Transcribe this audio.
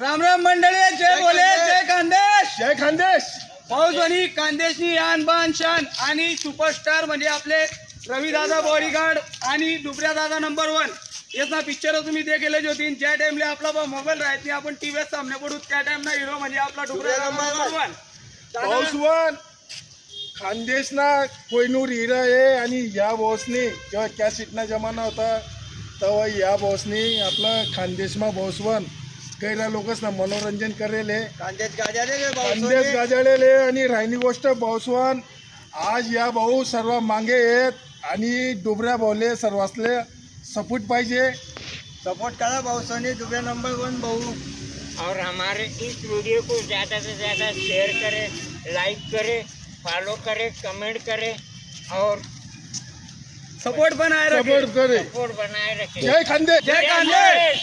राम राम मंडळी, जय बोले, जय खानदेश. जय खानदेश. पाऊसवाणी खानदेशनी आन बान शान आणि सुपरस्टार म्हणजे आपले रविदादा बॉडीगार्ड आणि डुबऱ्या दादा नंबर 1 याचा पिक्चर तुम्ही ते केले जो तीन ज्या टाइमला आपला मोबाईल राहत नाही आपण टीव्ही सामने पडू त्या टाइमला हिरो म्हणजे आपला डुबऱ्या नंबर 1 पाऊसवन खानदेश ना कोयनूर हिरा आहे. आणि या बॉसनी जेव्हा कॅसेटना जमाना होता तेव्हा या बॉसनी आपलं खानदेशमा बॉसवन कैरा लोकच ना मनोरंजन करेल. खानदेश खानदेश गाजाळेले आणि राहिनी गोष्ट बॉसवन आज या भाऊ सर्व मागे आहेत आणि डुबऱ्या भाऊले सर्वासले सपोर्ट पाहिजे. सपोर्ट करा पाऊसवाणी डुबऱ्या नंबर 1 भाऊ. और हमारे इस वीडियो को ज़्यादा से ज़्यादा शेयर करें, लाइक करें, फॉलो करें, कमेंट करें और सपोर्ट बनाए रखें. सपोर्ट करे. सपोर्ट बनाए रखें. जय खानदेश. जय खानदेश.